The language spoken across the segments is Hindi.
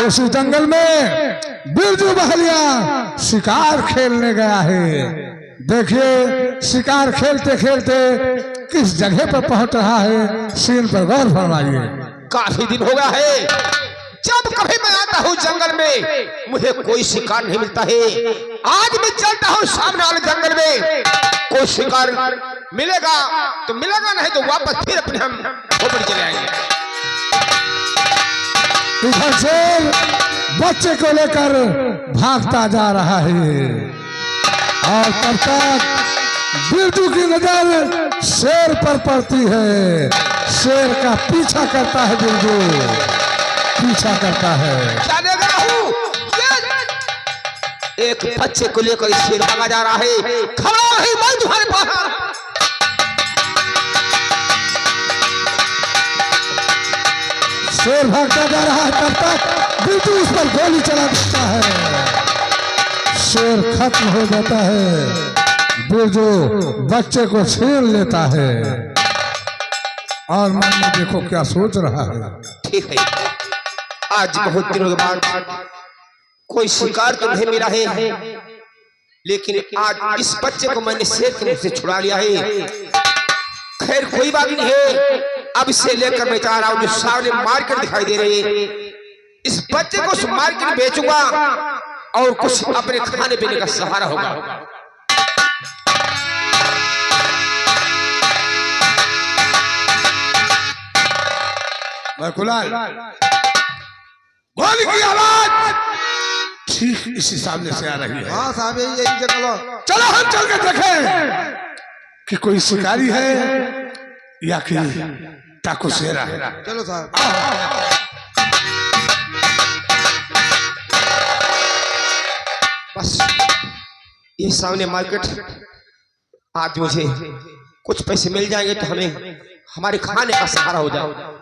उसी जंगल में बिरजू बहलिया शिकार खेलने गया है। देखिए शिकार खेलते खेलते किस जगह पर पहुंच रहा है, सीन पर गौर फरमाइए। काफी दिन हो गया है जब कभी मैं आता हूँ जंगल में मुझे कोई शिकार नहीं मिलता है। आज मैं चलता हूँ सामने वाले जंगल में, कोई शिकार मिलेगा तो मिलेगा, नहीं तो वापस फिर अपने हम खोपड़ी चले आएंगे। इधर से बच्चे को लेकर भागता जा रहा है और तब तक बिरजू की नजर शेर पर पड़ती है। शेर का पीछा करता है, बिरजू पीछा करता है। एक बच्चे को लेकर शेर भागा जा रहा है, खड़ा है मैं तुम्हारे पास। शेर भागता जा रहा है, तब तक बिरजू उस पर गोली चला देता है। शेर खत्म हो जाता है, बिरजू बच्चे को छीन लेता है और मन में देखो क्या सोच रहा है। ठीक है, आज बहुत दिनों के बाद कोई शिकार तो नहीं मिला है, लेकिन आज इस बच्चे को मैंने शेर के मुंह से छुड़ा लिया है। खैर कोई बात नहीं है, अब इसे लेकर मैं जा रहा हूं जो सामने मार्केट दिखाई दे रही है। इस बच्चे को उस मार्केट में बेचूंगा और कुछ अपने खाने पीने का सहारा होगा। गोली की आवाज ठीक इसी सामने से आ रही है। हाँ साहब यही जगह, चलो हम चल के देखें कि कोई शिकारी है या कि टाकू शेरा है। चलो साहब। बस ये सामने मार्केट, आज मुझे कुछ पैसे मिल जाएंगे तो हमें हमारे खाने का सहारा हो जाएगा।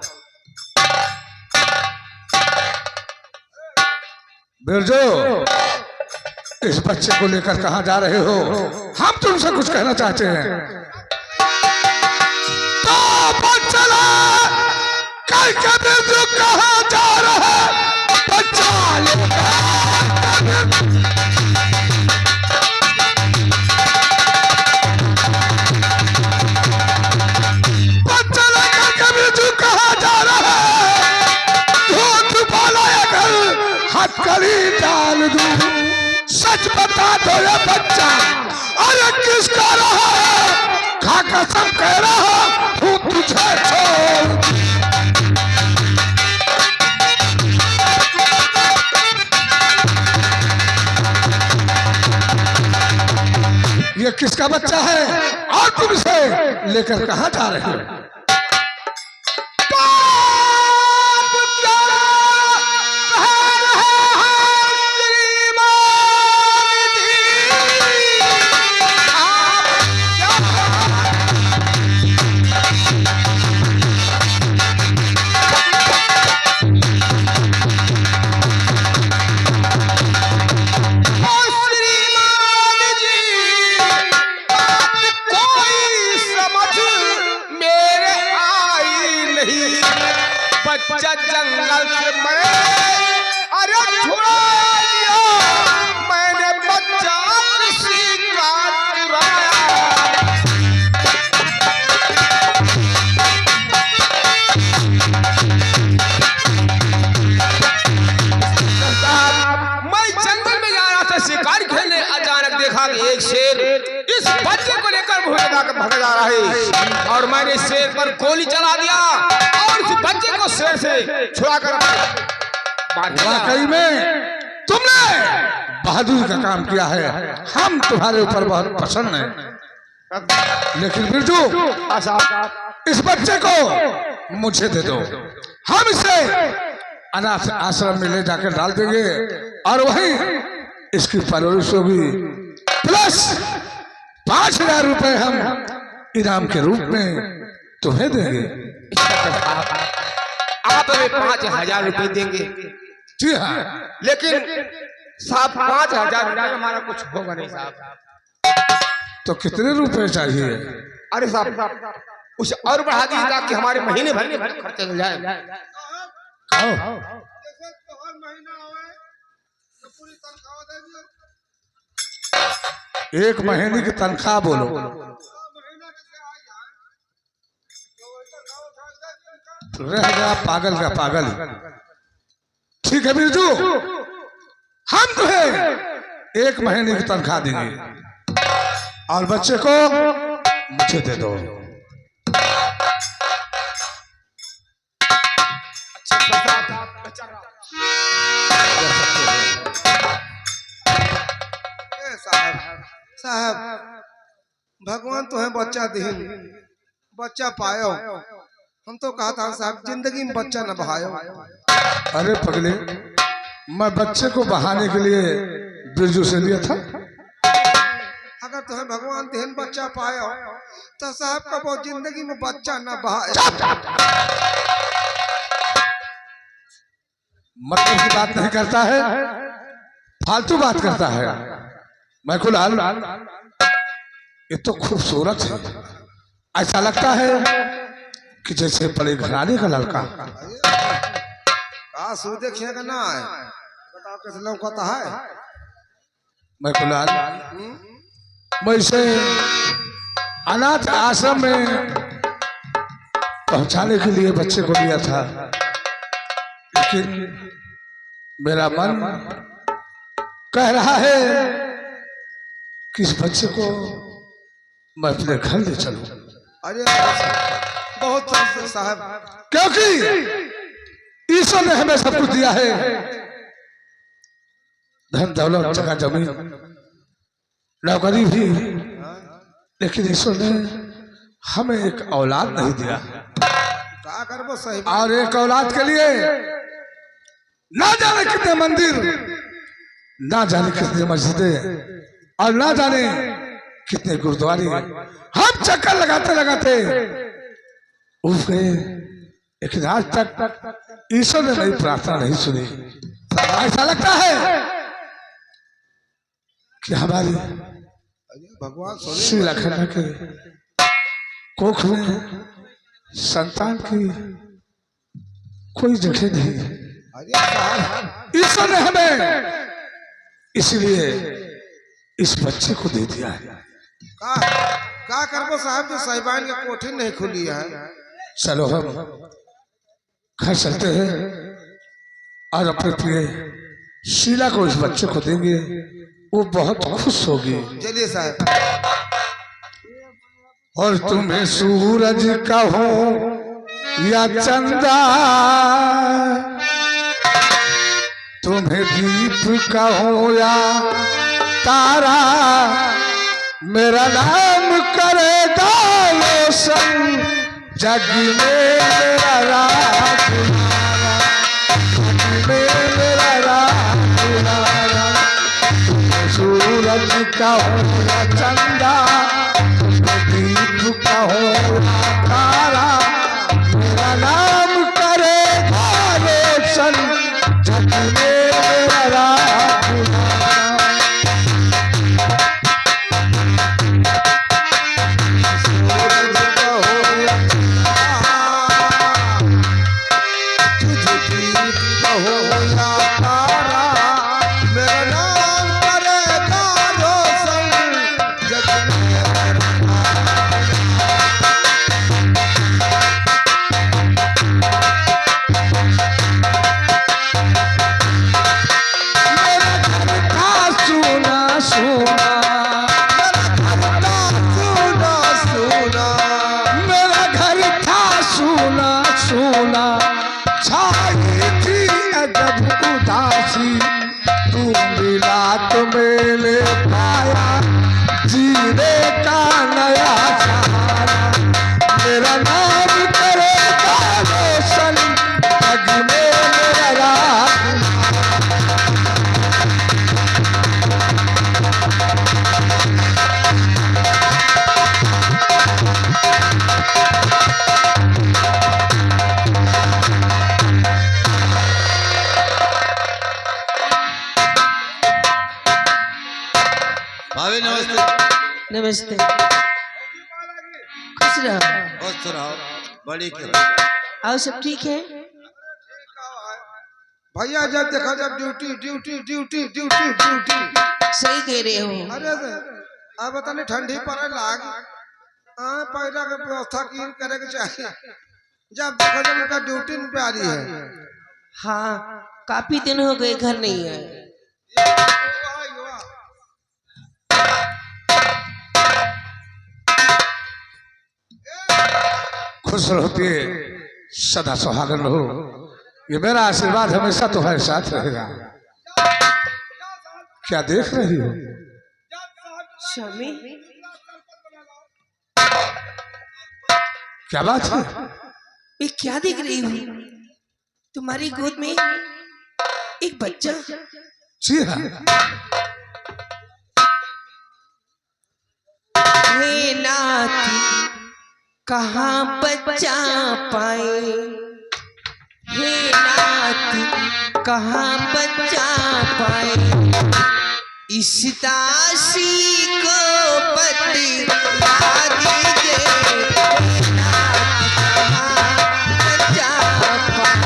बिरजू इस बच्चे को लेकर कहां जा रहे हो? हम तुमसे कुछ कहना चाहते हैं। चला कल के बिरजू कहां जा रहा है? बच्चा लेकर के बिरजू कहां जा रहा है? धूप वाला घर हथकड़ी डाल दूं, सच बता दो ये बच्चा, अरे किसका रहा है? खा कसम कह रहा हूं तुझे छोड़। ये किसका बच्चा है और तुम इसे लेकर कहां जा रहे हो? नहीं बच्चा जंगल से मैं अरे छुड़ा लिया मैंने बच्चा किसी का चुराया। मैं जंगल में जा रहा था शिकार खेलने, अचानक देखा कि एक शेर इस बच्चे को लेकर भगा जा रहा है और मैंने शेर पर गोली चला दिया और इस बच्चे को शेर से छुड़ा कर वाकई में तुमने बहादुरी का काम किया है, हम तुम्हारे ऊपर बहुत प्रसन्न हैं। लेकिन बिरजू इस बच्चे को मुझे दे दो, हम इसे अनाथ आश्रम में ले जाकर डाल देंगे और वहीं इसकी परवरिश होगी, प्लस 5,000 रुपए हम इनाम के रूप में तुम्हें देंगे। आप हमें 5,000 रुपए देंगे? जी हाँ। लेकिन साहब 5,000 रुपए हमारा कुछ होगा नहीं साहब। तो कितने रुपए चाहिए? अरे साहब कुछ और बढ़ा दीजिए ताकि हमारे महीने भर के खर्चे मिल जाए। एक महीने की तनख्वाह बोलो। रह गया पागल का पागल। ठीक है बिरजू, हम तुम्हें 1 महीने की तनख्वाह देंगे और बच्चे को मुझे दे दो। साहब भगवान तो है बच्चा दीन, बच्चा पायो। हम तो कहा था साहब जिंदगी में बच्चा न बहायो। अरे पगले, मैं बच्चे को बहाने के लिए बिरजू से लिया था। अगर तुम्हें भगवान देन बच्चा पायो तो साहब का वो जिंदगी में बच्चा न बहायो। मतलब की बात नहीं करता है, फालतू बात करता है। मैं कुलाल, ये तो खूबसूरत है, ऐसा लगता है कि जैसे बड़े घराने का लड़का। का सू देखिएगा ना है, बताओ कैसे लौकता है। मैं कुलाल, मैं इसे अनाथ आश्रम में पहुंचाने के लिए बच्चे को लिया था, लेकिन मेरा मन कह रहा है कि इस बच्चे को मैं अपने घर ले चलूं। अरे बहुत साहब, क्योंकि ईश्वर ने हमें सब कुछ दिया है, धन दौलत जगह जमीन नौकरी भी, लेकिन ईश्वर ने हमें एक औलाद नहीं दिया। क्या करबो सही। और एक औलाद के लिए ना जाने कितने मंदिर, ना जाने कितने मस्जिदें और ना जाने कितने गुरुद्वारे हम चक्कर लगाते लगाते उठ गए, लेकिन आज तक ईश्वर ने मेरी प्रार्थना नहीं सुनी। ऐसा लगता है कि हमारी भगवान श्री लखन के कोख में संतान की कोई जगह नहीं। ईश्वर ने हमें इसलिए इस बच्चे को दे दिया है। का करबो साहब, जो साहिबान की कोठी नहीं खुली है। चलो हम घर चलते हैं और अपने प्रिय शीला को इस बच्चे को देंगे, वो बहुत खुश होगी। चलिए साहब। और तुम्हें सूरज कहो या चंदा, तुम्हें दीप कहो या तारा, मेरा नाम करेगा रोशन जग में मेरा राजकुमारा, जग में मेरा राजकुमारा। तुम्हें सूरज कहो या चंदा, दीप कहो या तारा, मेरा नाम करेगा रोशन जग में मेरा राजकुमारा। सूरज कहो या नमस्ते। खुश रहो। और सुनाओ बड़ी के और सब ठीक है? भैया जब देखा जब duty duty duty duty duty. सही कह रहे हो। अरे अब बता नहीं ठंडी पड़े लाग पैदा के व्यवस्था की करे के चाहिए। जब देखो जब उनका ड्यूटी पे आ रही है। हाँ काफी दिन हो गए घर नहीं है। खुश रहो, सदा सुहागन रहो। ये मेरा आशीर्वाद हमेशा तुम्हारे साथ रहेगा। क्या देख रही हो? स्वामी क्या बात है? मैं क्या देख रही हूँ? तुम्हारी गोद में एक बच्चा। जी हाँ। हे नाती कहाँ बच्चा पाए, हे नाती कहाँ बच्चा पाए, इस दासी को बतला दीजिए, हे नाती कहाँ बच्चा पाए।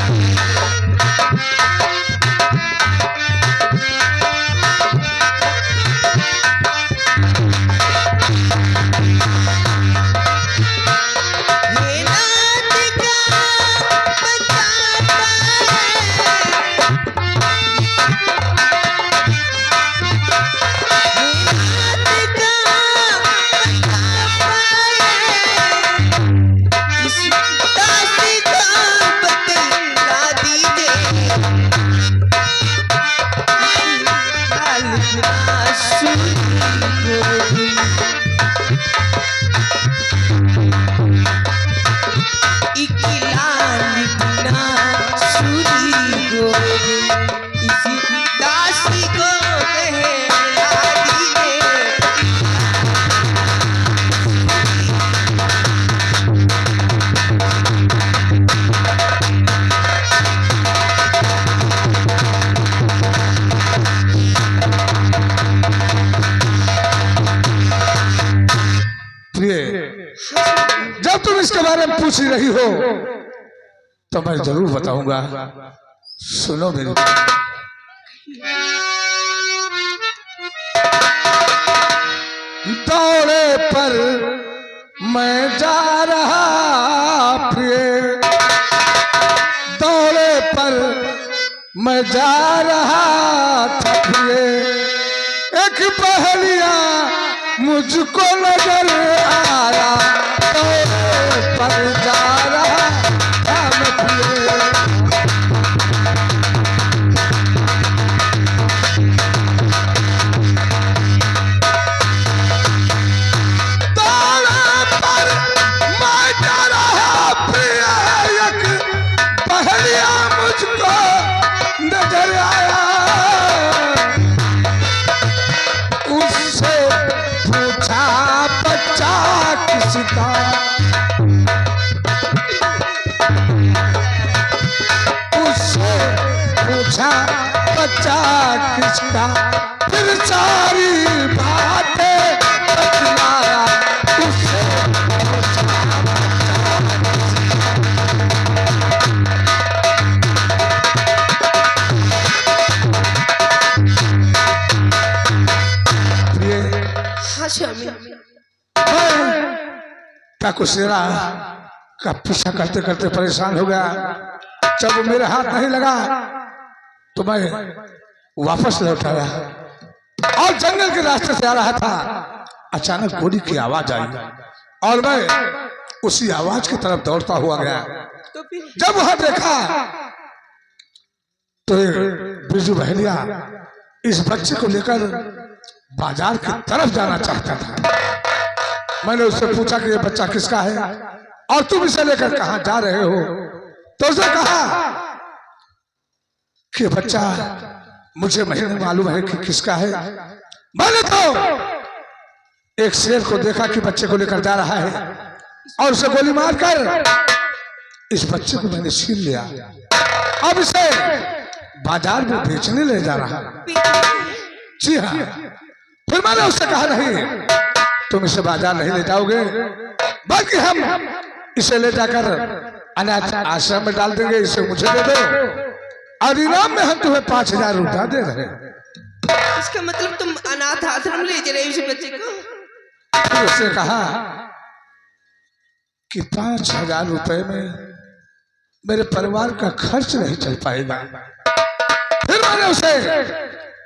जब तुम इसके बारे में पूछ रही हो तो मैं जरूर बताऊंगा। सुनो मेरी दौड़े पर मैं जा रहा प्रिय, दौड़े पर मैं जा रहा था प्रिय, एक पहलिया मुझको नजर आया, दौड़े पर जा रहा था मैं प्रिय। उससे पूछा बच्चा किसका, फिर सारी बातें बतलाया, उससे पूछा हाँ स्वामी। कुशेरा का पीछा करते करते परेशान हो गया। जब वो मेरे हाथ नहीं लगा तो मैं वापस लौट आया और जंगल के रास्ते से आ रहा था। अचानक गोली की आवाज आई और मैं उसी आवाज की तरफ दौड़ता हुआ गया। जब वहां देखा तो बिरजू बहलिया इस बच्चे को लेकर बाजार की तरफ जाना चाहता था। मैंने उससे पूछा कि ये बच्चा किसका है और तुम इसे लेकर कहां जा रहे हो, तो उसने कहा कि बच्चा मुझे नहीं मालूम है कि किसका है। मैंने तो एक शेर को देखा कि बच्चे को लेकर जा रहा है और उसे गोली मारकर इस बच्चे को मैंने छीन लिया। अब इसे बाजार में बेचने ले जा रहा है। जी हाँ। फिर मैंने उससे कहा नहीं तुम इसे बाजार नहीं ले जाओगे, बल्कि हम इसे ले जाकर अनाथ आश्रम में डाल देंगे। इसे मुझे दे दो और इनाम में हम तुम्हें 5000 रुपया दे रहे हैं। इसका मतलब तुम अनाथ आश्रम ले जा रहे हो इस बच्चे को? फिर उसने कहा कि 5000 रुपए में मेरे परिवार का खर्च नहीं चल पाएगा। फिर मैंने उसे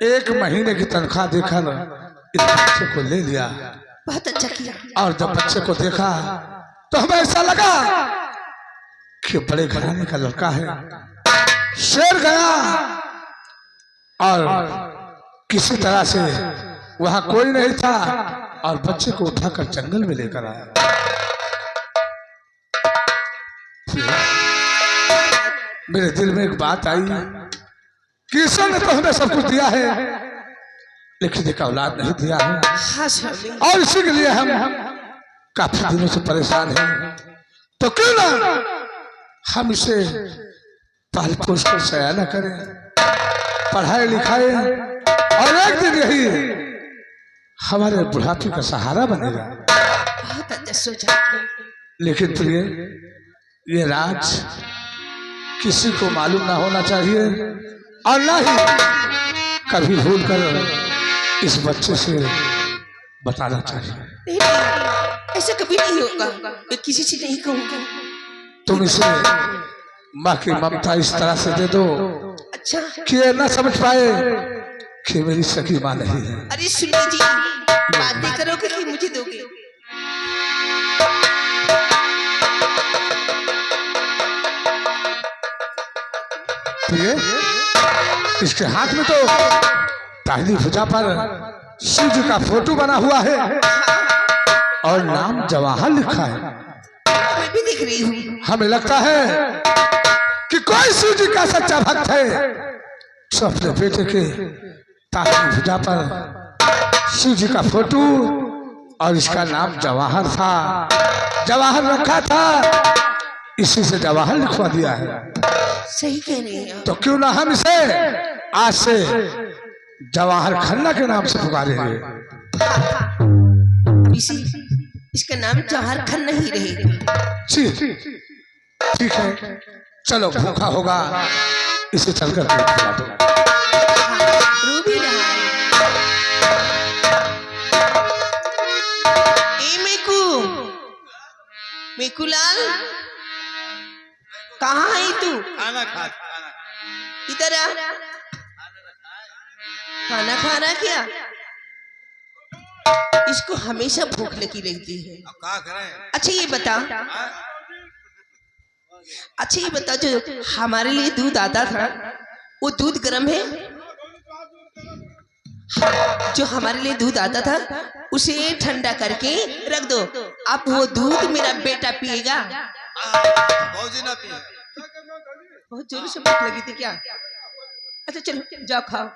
1 महीने की तनख्वाह देकर इस बच्चे को ले लिया। बहुत अच्छा किया। और जब बच्चे को देखा तो हमें ऐसा लगा कि बड़े घराने का लड़का है। शेर गया और किसी तरह से वहां कोई नहीं था और बच्चे को उठाकर जंगल में लेकर आया। मेरे दिल में एक बात आई कि ईश्वर ने तो हमें सब कुछ दिया है, लेकिन एक औलाद नहीं दिया है। हाँ स्वामी। और इसी के लिए हम काफी दिनों से परेशान हैं। तो क्यों ना हम इसे पाल पोस कर सयाना करें, पढ़ाए लिखाए और एक दिन यही हमारे बुढ़ापे का सहारा बनेगा। बहुत अच्छा सोचा। लेकिन प्रिय, ये राज किसी को मालूम ना होना चाहिए और ना ही कभी भूल कर इस बच्चे से बताना चाहिए। नहीं, ऐसा कभी नहीं होगा। मैं किसी से नहीं कहूँगा। तुम इसे माँ की ममता इस तरह से दे दो अच्छा कि ये ना समझ पाए कि मेरी सगी माँ नहीं है। अरे सुनिए जी, बातें करोगे कि मुझे दोगे? प्रिय, इसके हाथ में तो दाहिनी भुजा पर शिव जी का फोटो बना हुआ है और नाम जवाहर लिखा है। मैं भी देख रही हूँ। हमें लगता है कि कोई शिव जी का सच्चा भक्त है जो अपने बेटे के दाहिनी भुजा पर शिव जी का फोटो और इसका नाम जवाहर था, जवाहर रखा था, इसी से जवाहर लिखवा दिया है। सही कह रहे हैं। तो क्यों ना हम इसे आज से जवाहर खन्ना के नाम से पुकारेंगे। इसका नाम जवाहर खन्ना ही रहेगा। ठीक है, चलो भूखा होगा इसे चलकर पेट खिला दो। रो भी रहा है। ए मेकू लाल, कहाँ है तू? खाना खा इधर आ। खाना खा रहा क्या? इसको हमेशा भूख लगी रहती है। अब क्या करें? अच्छा ये बता जो हमारे लिए दूध आता था वो दूध गर्म है? जो हमारे लिए दूध आता था उसे ठंडा करके रख दो। अब वो दूध मेरा बेटा पिएगा। भौजी ना पिए। बहुत जोर से भूख लगी थी क्या? अच्छा चलो जाओ खाओ।